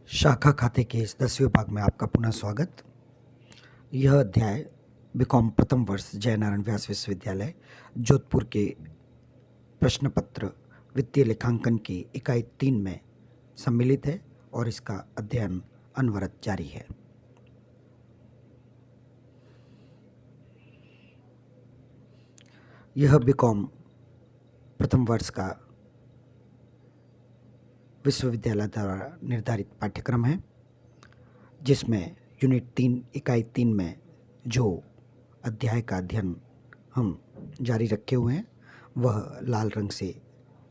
शाखा खाते के इस 10वें भाग में आपका पुनः स्वागत। यह अध्याय बीकॉम प्रथम वर्ष जयनारायण व्यास विश्वविद्यालय जोधपुर के प्रश्न पत्र वित्तीय लेखांकन की इकाई 3 में सम्मिलित है और इसका अध्ययन अनवरत जारी है। यह बीकॉम प्रथम वर्ष का विश्वविद्यालय द्वारा निर्धारित पाठ्यक्रम है, जिसमें यूनिट 3 इकाई 3 में जो अध्याय का अध्ययन हम जारी रखे हुए हैं वह लाल रंग से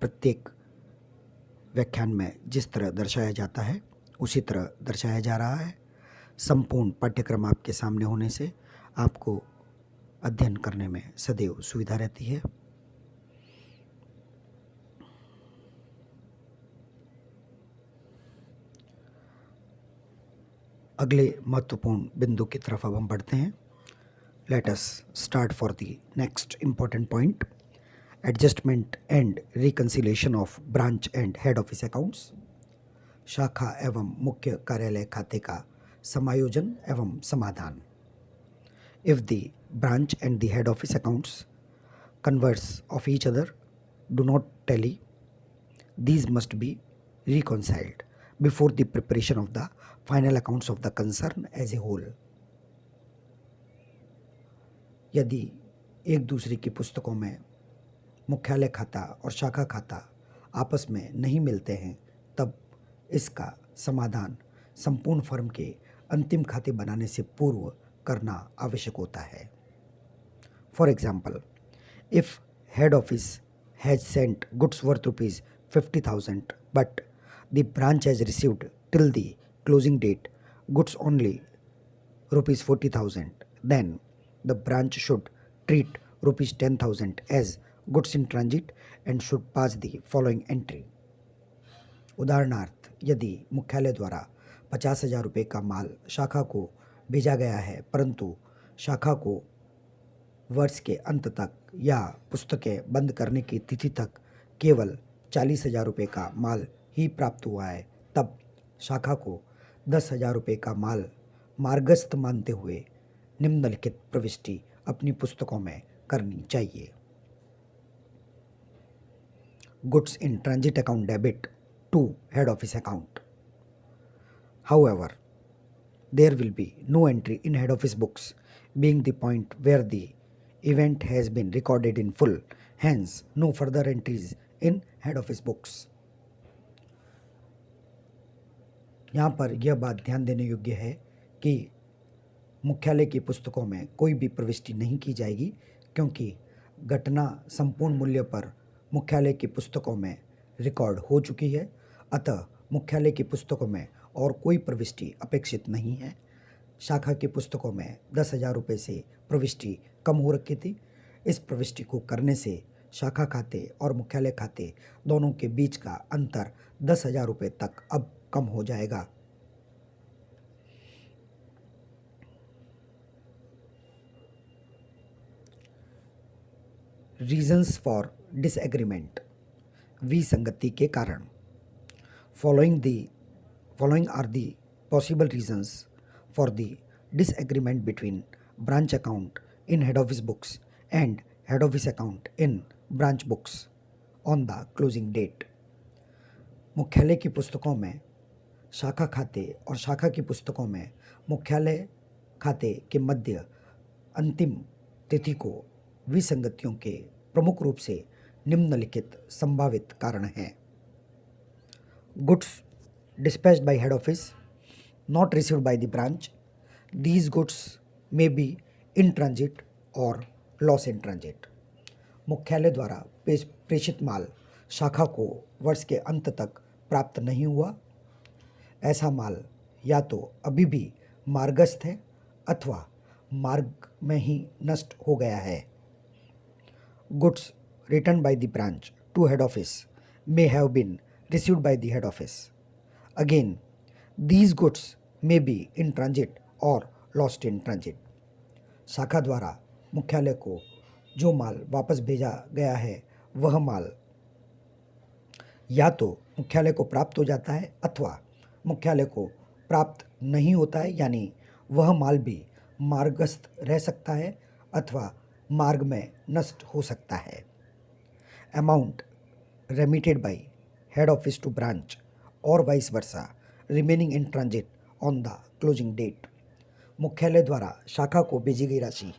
प्रत्येक व्याख्यान में जिस तरह दर्शाया जाता है उसी तरह दर्शाया जा रहा है। संपूर्ण पाठ्यक्रम आपके सामने होने से आपको अध्ययन करने में सदैव सुविधा रहती है। अगले महत्वपूर्ण बिंदु की तरफ अब हम बढ़ते हैं। Let us start for the next important point, adjustment and reconciliation of branch and head office accounts. शाखा एवं मुख्य कार्यालय खाते का समायोजन एवं समाधान। If the branch and the head office accounts converse of each other do not tally, these must be reconciled before the preparation of the final accounts of the concern as a whole. यदि एक दूसरे की पुस्तकों में मुख्यालय खाता और शाखा खाता आपस में नहीं मिलते हैं तब इसका समाधान संपूर्ण फर्म के अंतिम खाते बनाने से पूर्व करना आवश्यक होता है। For example, if head office has sent goods worth rupees 50,000 but the branch has received till the closing date goods only rupees 40,000, then the branch should treat rupees 10,000 as goods in transit and should pass the following entry. उदाहरणार्थ, यदि मुख्यालय द्वारा 50,000 रुपये का माल शाखा को भेजा गया है परंतु शाखा को वर्ष के अंत तक या पुस्तकें बंद करने की तिथि तक केवल 40,000 रुपये का माल ही प्राप्त हुआ है, तब शाखा को 10,000 रुपये का माल मार्गस्थ मानते हुए निम्नलिखित प्रविष्टि अपनी पुस्तकों में करनी चाहिए। Goods in transit account debit to head office account. However, there will be no entry in head office books, being the point where the event has been recorded in full, hence no further entries in head office books. यहाँ पर यह बात ध्यान देने योग्य है कि मुख्यालय की पुस्तकों में कोई भी प्रविष्टि नहीं की जाएगी, क्योंकि घटना संपूर्ण मूल्य पर मुख्यालय की पुस्तकों में रिकॉर्ड हो चुकी है। अतः मुख्यालय की पुस्तकों में और कोई प्रविष्टि अपेक्षित नहीं है। शाखा की पुस्तकों में 10,000 रुपये से प्रविष्टि कम हो रखी थी। इस प्रविष्टि को करने से शाखा खाते और मुख्यालय खाते दोनों के बीच का अंतर 10,000 रुपये तक अब कम हो जाएगा। रीजंस फॉर डिसएग्रीमेंट, विसंगति के कारण। Following are the possible reasons for the disagreement between branch account in head office books and head office account in branch books on the closing date. मुख्यालय की पुस्तकों में शाखा खाते और शाखा की पुस्तकों में मुख्यालय खाते के मध्य अंतिम तिथि को विसंगतियों के प्रमुख रूप से निम्नलिखित संभावित कारण हैं। Goods dispatched by head office not received by the branch, these goods may be in transit or loss in transit. मुख्यालय द्वारा प्रेषित माल शाखा को वर्ष के अंत तक प्राप्त नहीं हुआ। ऐसा माल या तो अभी भी मार्गस्थ है अथवा मार्ग में ही नष्ट हो गया है। Goods returned by the branch to head office may have been received by the head office. Again, these goods may be in transit or lost in transit. शाखा द्वारा मुख्यालय को जो माल वापस भेजा गया है वह माल या तो मुख्यालय को प्राप्त हो जाता है अथवा मुख्यालय को प्राप्त नहीं होता है, यानी वह माल भी मार्गस्थ रह सकता है अथवा मार्ग में नष्ट हो सकता है। Amount remitted by head office to branch or vice versa remaining in transit on the closing date। मुख्यालय द्वारा शाखा को भेजी गई राशि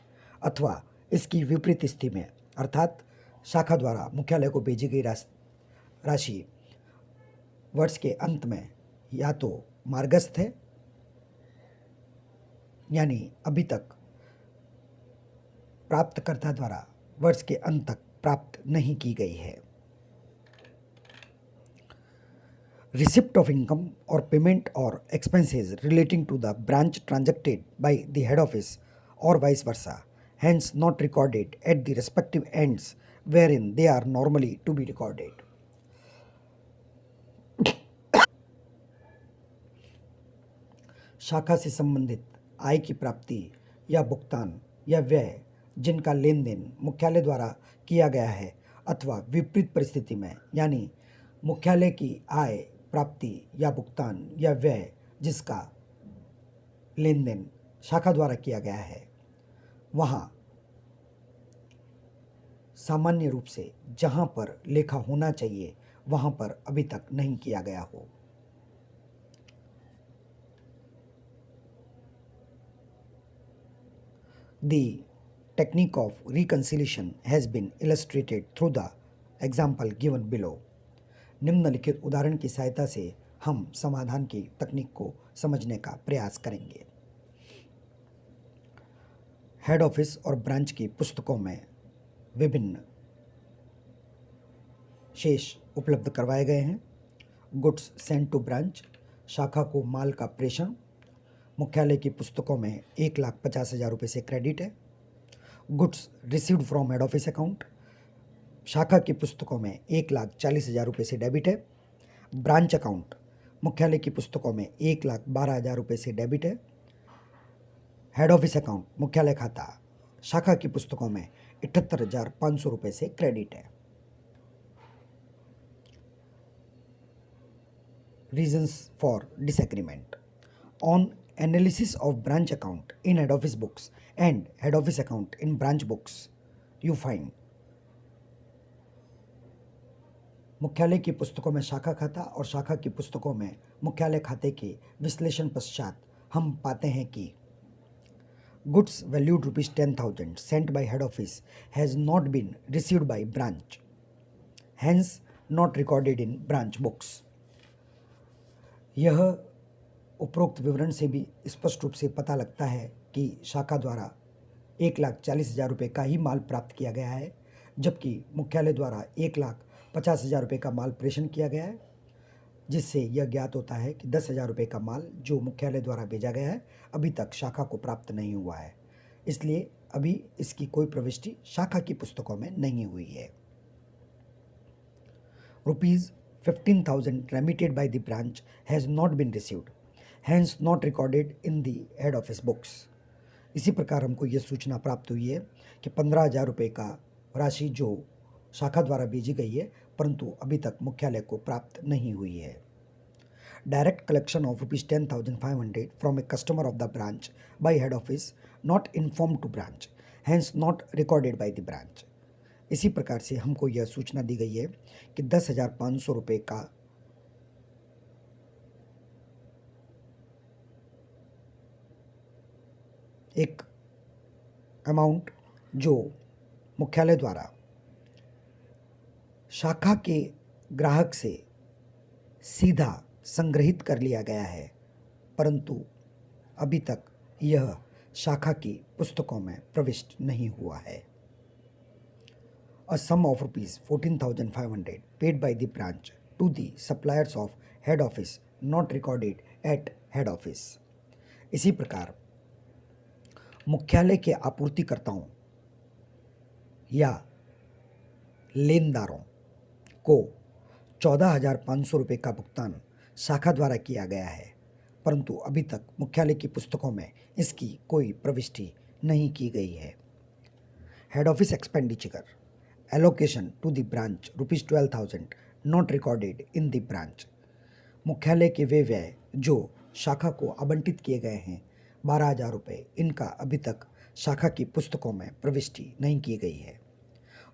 अथवा इसकी विपरीत स्थिति में, अर्थात शाखा द्वारा मुख्यालय को भेजी गई राशि वर्ष के अंत में या तो मार्गस्थ है, यानी अभी तक प्राप्तकर्ता द्वारा वर्ष के अंत तक प्राप्त नहीं की गई है। Receipt of income or payment or expenses relating to the branch transacted by the head office or vice versa, hence not recorded at the respective ends wherein they are normally to be recorded। शाखा से संबंधित आय की प्राप्ति या भुगतान या व्यय जिनका लेन देन मुख्यालय द्वारा किया गया है अथवा विपरीत परिस्थिति में, यानी मुख्यालय की आय, प्राप्ति या भुगतान या व्यय जिसका लेन देन शाखा द्वारा किया गया है, वहाँ सामान्य रूप से जहाँ पर लेखा होना चाहिए वहाँ पर अभी तक नहीं किया गया हो। The technique of reconciliation has been illustrated through the example given below। निम्नलिखित उदाहरण की सहायता से हम समाधान की तकनीक को समझने का प्रयास करेंगे। हेड ऑफिस और ब्रांच की पुस्तकों में विभिन्न शेष उपलब्ध करवाए गए हैं। गुड्स सेंट टू ब्रांच, शाखा को माल का प्रेषण, मुख्यालय की पुस्तकों में 1,50,000 रुपये से क्रेडिट है। Goods received from head office account, शाखा की पुस्तकों में 1,40,000 रुपये से डेबिट है। ब्रांच अकाउंट, मुख्यालय की पुस्तकों में 1,12,000 रुपये से डेबिट है। हेड ऑफिस अकाउंट, मुख्यालय खाता, शाखा की पुस्तकों में 78,500 रुपये से क्रेडिट है। Reasons for disagreement. On analysis of branch account in head office books and head office account in branch books, you find मुख्यालय की पुस्तकों में शाखा खाता और शाखा की पुस्तकों में मुख्यालय खाते के विश्लेषण पश्चात हम पाते हैं कि goods valued ₹10,000 sent by head office has not been received by branch, hence not recorded in branch books. यह उपरोक्त विवरण से भी स्पष्ट रूप से पता लगता है कि शाखा द्वारा 1,40,000 रुपये का ही माल प्राप्त किया गया है, जबकि मुख्यालय द्वारा 1,50,000 रुपये का माल प्रेषण किया गया है, जिससे यह ज्ञात होता है कि 10,000 रुपये का माल जो मुख्यालय द्वारा भेजा गया है अभी तक शाखा को प्राप्त नहीं हुआ है, इसलिए अभी इसकी कोई प्रविष्टि शाखा की पुस्तकों में नहीं हुई है। ₹15,000 remitted by the branch has not been received, hence not recorded in the head office books। इसी प्रकार हमको ये सूचना प्राप्त हुई है कि 15,000 रुपये का राशि जो शाखा द्वारा भेजी गई है परंतु अभी तक मुख्यालय को प्राप्त नहीं हुई है। Direct collection of ₹10,500 from a customer of the branch by head office not inform to branch, hence not recorded by the branch. इसी प्रकार से हमको यह सूचना दी गई है कि 10,500 रुपये का एक अमाउंट जो मुख्यालय द्वारा शाखा के ग्राहक से सीधा संग्रहित कर लिया गया है, परंतु अभी तक यह शाखा की पुस्तकों में प्रविष्ट नहीं हुआ है। A sum of ₹14,500 paid by the branch to the suppliers of head office not recorded at head office। इसी प्रकार मुख्यालय के आपूर्तिकर्ताओं या लेनदारों को 14,500 रुपये का भुगतान शाखा द्वारा किया गया है, परंतु अभी तक मुख्यालय की पुस्तकों में इसकी कोई प्रविष्टि नहीं की गई है। Head office expenditure allocation to the branch ₹12,000 not recorded in the branch। मुख्यालय के वे व्यय जो शाखा को आवंटित किए गए हैं 12,000 रुपये, इनका अभी तक शाखा की पुस्तकों में प्रविष्टि नहीं की गई है।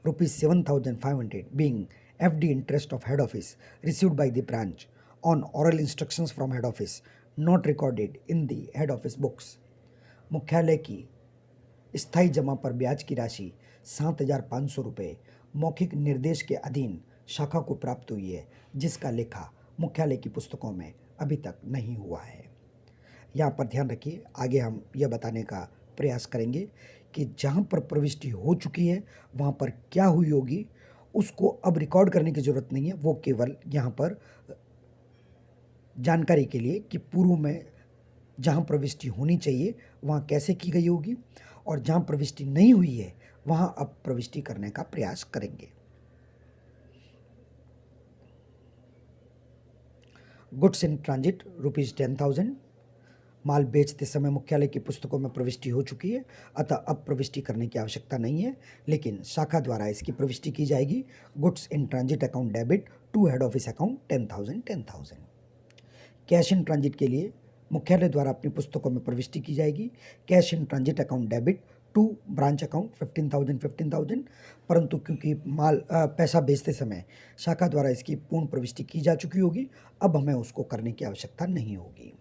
₹7,500 being FD interest of head office received by the branch on oral instructions from head office not recorded in the head office books। मुख्यालय की स्थायी जमा पर ब्याज की राशि 7,500 रुपये मौखिक निर्देश के अधीन शाखा को प्राप्त हुई है, जिसका लेखा मुख्यालय की पुस्तकों में अभी तक नहीं हुआ है। यहाँ पर ध्यान रखिए, आगे हम यह बताने का प्रयास करेंगे कि जहाँ पर प्रविष्टि हो चुकी है वहाँ पर क्या हुई होगी, उसको अब रिकॉर्ड करने की ज़रूरत नहीं है। वो केवल यहाँ पर जानकारी के लिए कि पूर्व में जहाँ प्रविष्टि होनी चाहिए वहाँ कैसे की गई होगी, और जहाँ प्रविष्टि नहीं हुई है वहाँ अब प्रविष्टि करने का प्रयास करेंगे। गुड्स इन ट्रांजिट ₹10,000 माल बेचते समय मुख्यालय की पुस्तकों में प्रविष्टि हो चुकी है, अतः अब प्रविष्टि करने की आवश्यकता नहीं है, लेकिन शाखा द्वारा इसकी प्रविष्टि की जाएगी। Goods in transit account debit to head office account 10,000। Cash in transit के लिए मुख्यालय द्वारा अपनी पुस्तकों में प्रविष्टि की जाएगी। Cash in transit account debit to branch account 15,000, परंतु क्योंकि पैसा बेचते समय शाखा द्वारा इसकी पूर्ण प्रविष्टि की जा चुकी होगी, अब हमें उसको करने की आवश्यकता नहीं होगी।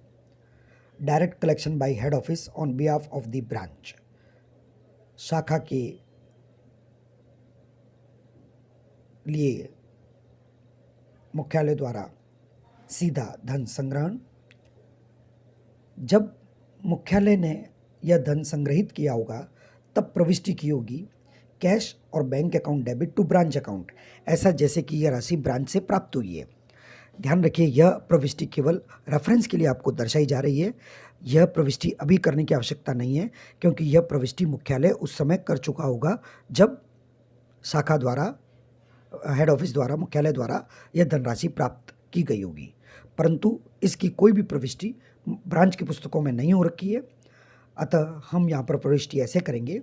Direct collection bye head office on behalf of the branch, शाखा के लिए मुख्यालय द्वारा सीधा धन संग्रहण। जब मुख्यालय ने यह धन संग्रहित किया होगा तब प्रविष्टि की होगी कैश और bank account debit to branch account, ऐसा जैसे कि यह राशि ब्रांच से प्राप्त हुई है। ध्यान रखिए, यह प्रविष्टि केवल रेफरेंस के लिए आपको दर्शाई जा रही है। यह प्रविष्टि अभी करने की आवश्यकता नहीं है, क्योंकि यह प्रविष्टि मुख्यालय उस समय कर चुका होगा जब शाखा द्वारा, हेड ऑफिस द्वारा, मुख्यालय द्वारा यह धनराशि प्राप्त की गई होगी, परंतु इसकी कोई भी प्रविष्टि ब्रांच की पुस्तकों में नहीं हो रखी है। अतः हम यहाँ पर प्रविष्टि ऐसे करेंगे,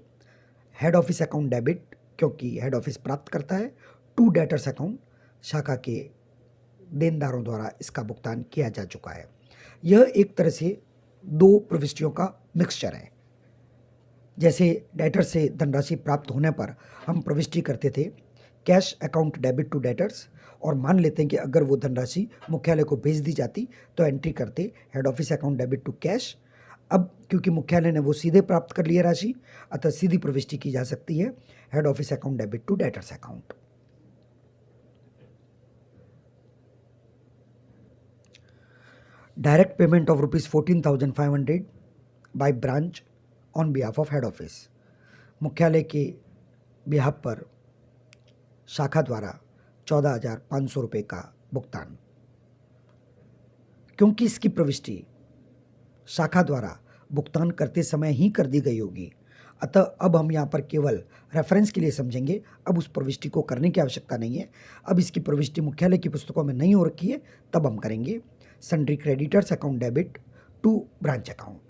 हेड ऑफिस अकाउंट डेबिट, क्योंकि हेड ऑफिस प्राप्त करता है, टू डेटर्स अकाउंट, शाखा के देनदारों द्वारा इसका भुगतान किया जा चुका है। यह एक तरह से दो प्रविष्टियों का मिक्सचर है। जैसे डेटर से धनराशि प्राप्त होने पर हम प्रविष्टि करते थे cash account debit to debtors, और मान लेते हैं कि अगर वो धनराशि मुख्यालय को भेज दी जाती तो एंट्री करते head office account debit to cash. अब क्योंकि मुख्यालय ने वो सीधे प्राप्त कर लिया राशि, अतः सीधी प्रविष्टि की जा सकती है head office account debit to debtors account. Direct payment of ₹14,500 by branch on behalf of head office, मुख्यालय के बिहाफ पर शाखा द्वारा 14,500 रुपये का भुगतान। क्योंकि इसकी प्रविष्टि शाखा द्वारा भुगतान करते समय ही कर दी गई होगी, अतः अब हम यहाँ पर केवल रेफरेंस के लिए समझेंगे। अब उस प्रविष्टि को करने की आवश्यकता नहीं है। अब इसकी प्रविष्टि मुख्यालय की पुस्तकों में नहीं हो रखी है, तब हम करेंगे sundry creditors account debit to branch account,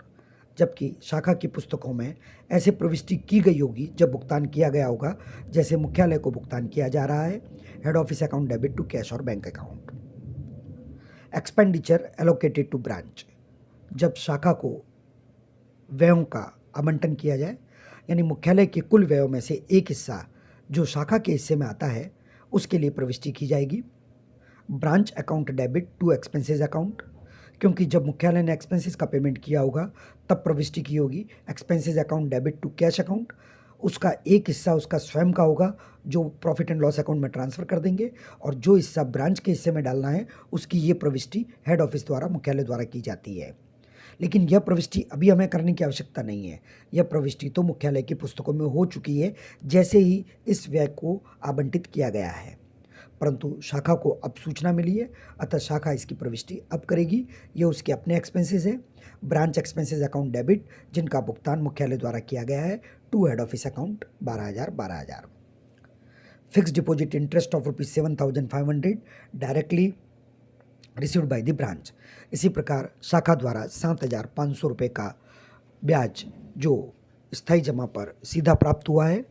जबकि शाखा की पुस्तकों में ऐसे प्रविष्टि की गई होगी जब भुगतान किया गया होगा, जैसे मुख्यालय को भुगतान किया जा रहा है head office account debit to cash और bank account. Expenditure allocated to branch, जब शाखा को व्ययों का आवंटन किया जाए, यानी मुख्यालय के कुल व्ययों में से एक हिस्सा जो शाखा के हिस्से में आता है उसके लिए प्रविष्टि की जाएगी। Branch account debit to expenses account, क्योंकि जब मुख्यालय ने एक्सपेंसेस का पेमेंट किया होगा तब प्रविष्टि की होगी expenses account debit to cash account. उसका एक हिस्सा उसका स्वयं का होगा जो प्रॉफिट एंड लॉस अकाउंट में ट्रांसफ़र कर देंगे, और जो हिस्सा ब्रांच के हिस्से में डालना है उसकी ये प्रविष्टि हेड ऑफिस द्वारा, मुख्यालय द्वारा की जाती है। लेकिन यह प्रविष्टि अभी हमें करने की आवश्यकता नहीं है। यह प्रविष्टि तो मुख्यालय की पुस्तकों में हो चुकी है जैसे ही इस व्यय को आवंटित किया गया है, परंतु शाखा को अब सूचना मिली है, अतः शाखा इसकी प्रविष्टि अब करेगी। ये उसके अपने एक्सपेंसेस है, ब्रांच एक्सपेंसेस अकाउंट डेबिट, जिनका भुगतान मुख्यालय द्वारा किया गया है to head office account 12,000। Fix deposit interest of ₹7,500 directly received by the branch. इसी प्रकार शाखा द्वारा 7,500 रुपये का ब्याज जो स्थायी जमा पर सीधा प्राप्त हुआ है,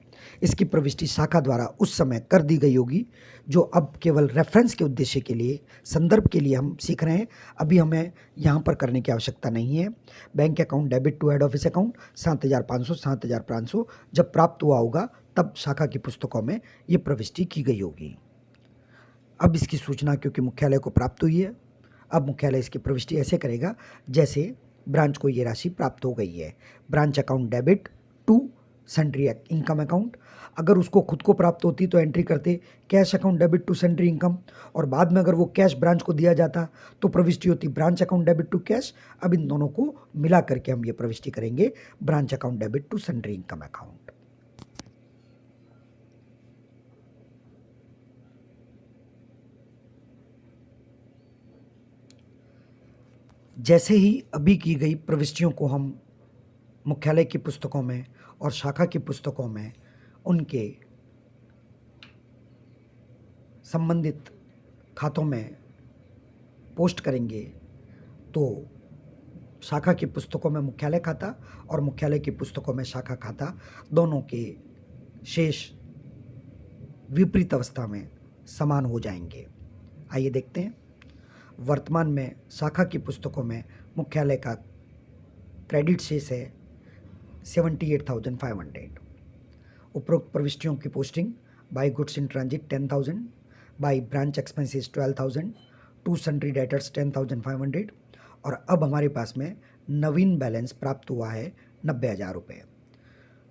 इसकी प्रविष्टि शाखा द्वारा उस समय कर दी गई होगी, जो अब केवल रेफरेंस के उद्देश्य के लिए, संदर्भ के लिए हम सीख रहे हैं। अभी हमें यहाँ पर करने की आवश्यकता नहीं है। Bank account debit to head office account 7,500 जब प्राप्त हुआ होगा तब शाखा की पुस्तकों में ये प्रविष्टि की गई होगी। अब इसकी सूचना क्योंकि मुख्यालय को प्राप्त हुई है, अब मुख्यालय इसकी प्रविष्टि ऐसे करेगा जैसे ब्रांच को ये राशि प्राप्त हो गई है। Branch account debit to sundry income account. अगर उसको खुद को प्राप्त होती तो एंट्री करते cash account debit to sundry income, और बाद में अगर वो कैश ब्रांच को दिया जाता तो प्रविष्टि होती branch account debit to cash. अब इन दोनों को मिला करके हम ये प्रविष्टि करेंगे branch account debit to sundry income account. जैसे ही अभी की गई प्रविष्टियों को हम मुख्यालय की पुस्तकों में और शाखा की पुस्तकों में उनके संबंधित खातों में पोस्ट करेंगे तो शाखा की पुस्तकों में मुख्यालय खाता और मुख्यालय की पुस्तकों में शाखा खाता दोनों के शेष विपरीत अवस्था में समान हो जाएंगे। आइए देखते हैं। वर्तमान में शाखा की पुस्तकों में मुख्यालय का क्रेडिट शेष है 78,500। उपरोक्त प्रविष्टियों की posting by goods in transit 10,000, by branch expenses 12,000, to sundry debtors 10,500, और अब हमारे पास में नवीन बैलेंस प्राप्त हुआ है 90,000 रुपये।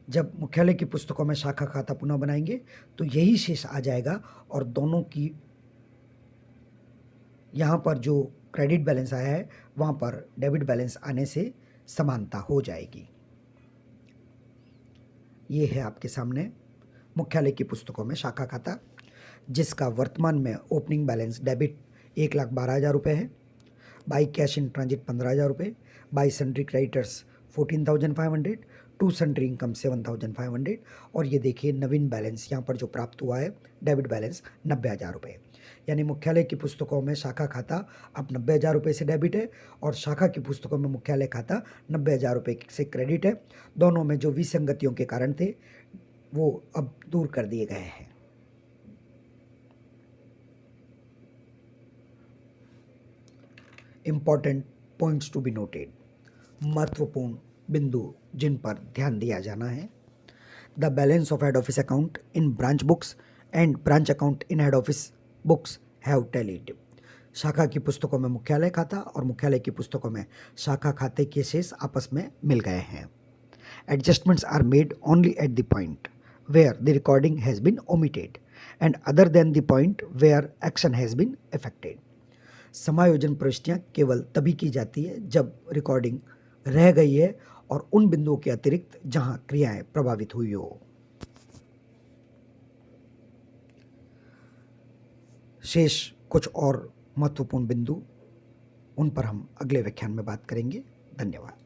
जब मुख्यालय की पुस्तकों में शाखा खाता पुनः बनाएंगे तो यही शेष आ जाएगा और दोनों की यहाँ पर जो क्रेडिट बैलेंस आया है वहाँ पर डेबिट बैलेंस आने से समानता हो जाएगी। ये है आपके सामने मुख्यालय की पुस्तकों में शाखा खाता, जिसका वर्तमान में ओपनिंग बैलेंस डेबिट 1,12,000 रुपये है, बाई कैश इन ट्रांजिट 15,000 रुपये, by sundry creditors 14,500, to sundry income 7,500, और ये देखिए नवीन बैलेंस यहाँ पर जो प्राप्त हुआ है डेबिट बैलेंस 90,000 रुपये। यानी मुख्यालय की पुस्तकों में शाखा खाता अब 90,000 रुपये से डेबिट है और शाखा की पुस्तकों में मुख्यालय खाता 90,000 रुपये से क्रेडिट है। दोनों में जो विसंगतियों के कारण थे वो अब दूर कर दिए गए हैं। Important points to be noted, महत्वपूर्ण बिंदु जिन पर ध्यान दिया जाना है। The balance of head office account in branch books and branch account in head office books have tallied. शाखा की पुस्तकों में मुख्यालय खाता और मुख्यालय की पुस्तकों में शाखा खाते के शेष आपस में मिल गए हैं। Adjustments are made only at the point where the recording has been omitted and other than the point where action has been effected. समायोजन प्रविष्टियाँ केवल तभी की जाती है जब रिकॉर्डिंग रह गई है और उन बिंदुओं के अतिरिक्त जहां क्रियाएं प्रभावित हुई हो। शेष कुछ और महत्वपूर्ण बिंदु उन पर हम अगले व्याख्यान में बात करेंगे। धन्यवाद।